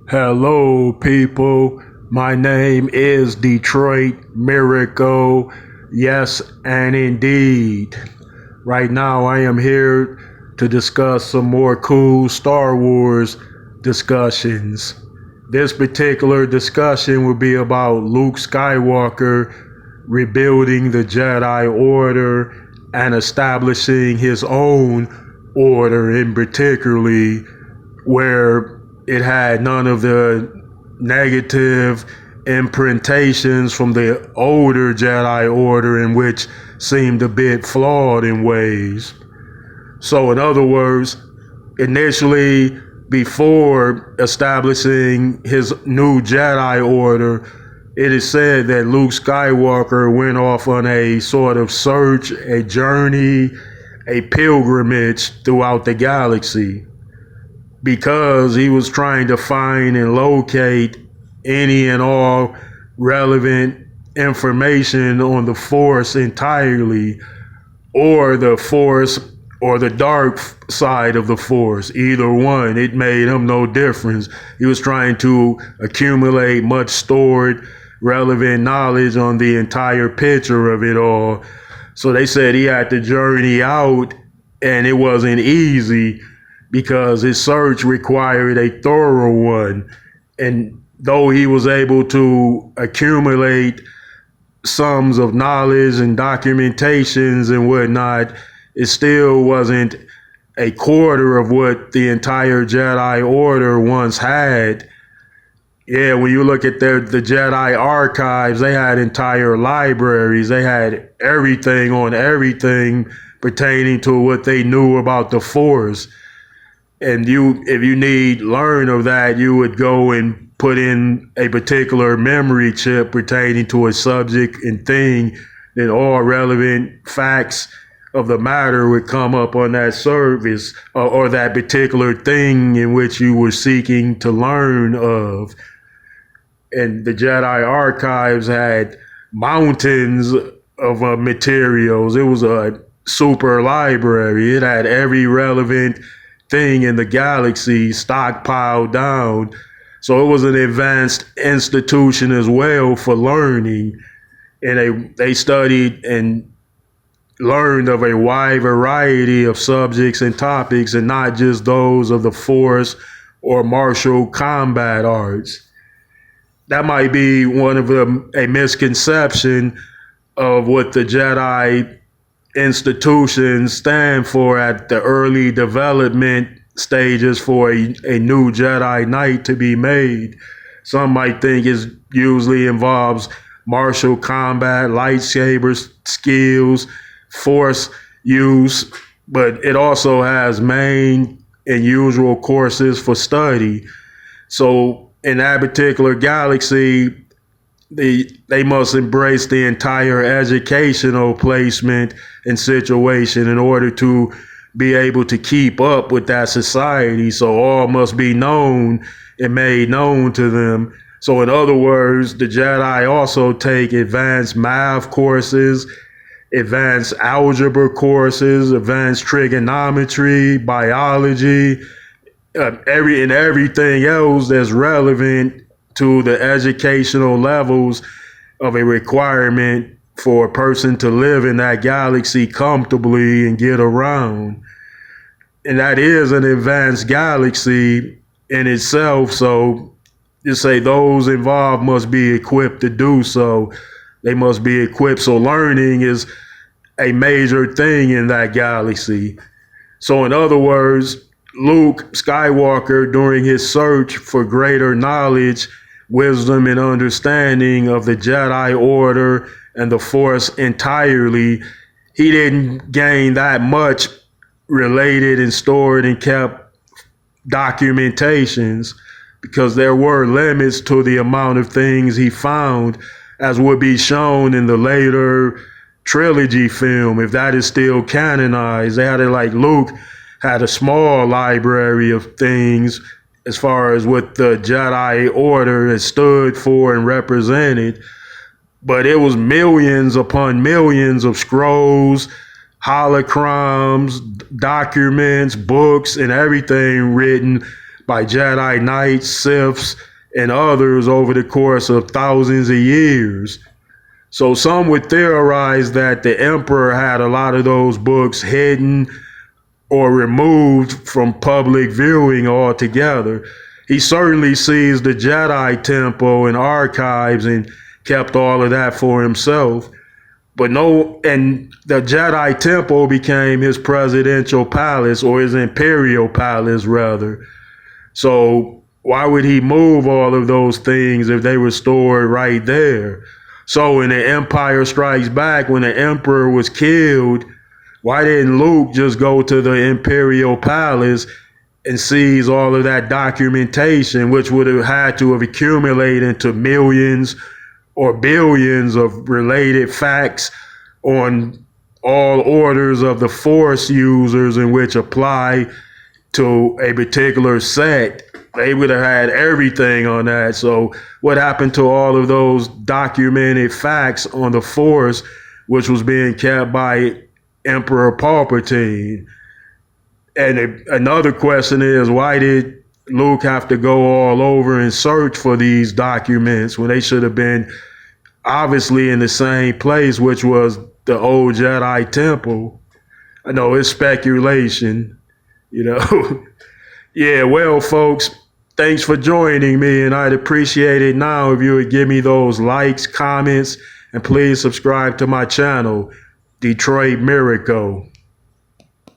Hello, people. My name is Detroit Miracle. Yes, and indeed. Right now, I am here to discuss some more cool Star Wars discussions. This particular discussion will be about Luke Skywalker rebuilding the Jedi Order and establishing his own order, in particularly where it had none of the negative imprintations from the older Jedi Order, in which seemed a bit flawed in ways. So, in other words, initially, before establishing his new Jedi Order, it is said that Luke Skywalker went off on a sort of search, a journey, a pilgrimage throughout the galaxy because he was trying to find and locate any and all relevant information on the Force entirely, or the Force or the dark side of the Force. Either one, it made him no difference. He was trying to accumulate much stored relevant knowledge on the entire picture of it all. So they said he had to journey out, and it wasn't easy because his search required a thorough one. And though he was able to accumulate sums of knowledge and documentations and whatnot, it still wasn't a quarter of what the entire Jedi Order once had. Yeah, when you look at the Jedi archives, they had entire libraries. They had everything on everything pertaining to what they knew about the Force. And if you need learn of that, you would go and put in a particular memory chip pertaining to a subject and thing, then all relevant facts of the matter would come up on that service, or that particular thing in which you were seeking to learn of. And the Jedi archives had mountains of materials. It was a super library. It had every relevant thing in the galaxy stockpiled down. So it was an advanced institution as well for learning. And they studied and learned of a wide variety of subjects and topics, and not just those of the Force or martial combat arts. That might be one of a misconception of what the Jedi institutions stand for at the early development stages for a new Jedi Knight to be made. Some might think it usually involves martial combat, lightsaber skills, force use, but it also has main and usual courses for study. So in that particular galaxy, they must embrace the entire educational placement and situation in order to be able to keep up with that society. So all must be known and made known to them. So in other words, the Jedi also take advanced math courses, advanced algebra courses, advanced trigonometry, biology, everything else that's relevant to the educational levels of a requirement for a person to live in that galaxy comfortably and get around. And that is an advanced galaxy in itself. So just say those involved must be equipped to do so. They must be equipped. So learning is a major thing in that galaxy. So in other words, Luke Skywalker, during his search for greater knowledge, wisdom, and understanding of the Jedi Order and the Force entirely, he didn't gain that much related and stored and kept documentations, because there were limits to the amount of things he found, as would be shown in the later trilogy film, if that is still canonized. They had it like Luke had a small library of things as far as what the Jedi Order has stood for and represented, but it was millions upon millions of scrolls, holocrons, documents, books, and everything written by Jedi Knights, Siths, and others over the course of thousands of years. So some would theorize that the emperor had a lot of those books hidden or removed from public viewing altogether. He certainly seized the Jedi Temple and archives and kept all of that for himself. And the Jedi Temple became his presidential palace, or his imperial palace rather. So why would he move all of those things if they were stored right there? So in The Empire Strikes Back, when the emperor was killed, why didn't Luke just go to the imperial palace and seize all of that documentation, which would have had to have accumulated into millions or billions of related facts on all orders of the Force users in which apply to a particular sect? They would have had everything on that. So what happened to all of those documented facts on the Force, which was being kept by Emperor Palpatine? And another question is, why did Luke have to go all over and search for these documents when they should have been obviously in the same place, which was the old Jedi Temple? I know it's speculation, Yeah, well, folks, thanks for joining me, and I'd appreciate it now if you would give me those likes, comments, and please subscribe to my channel, Detroit Miracle.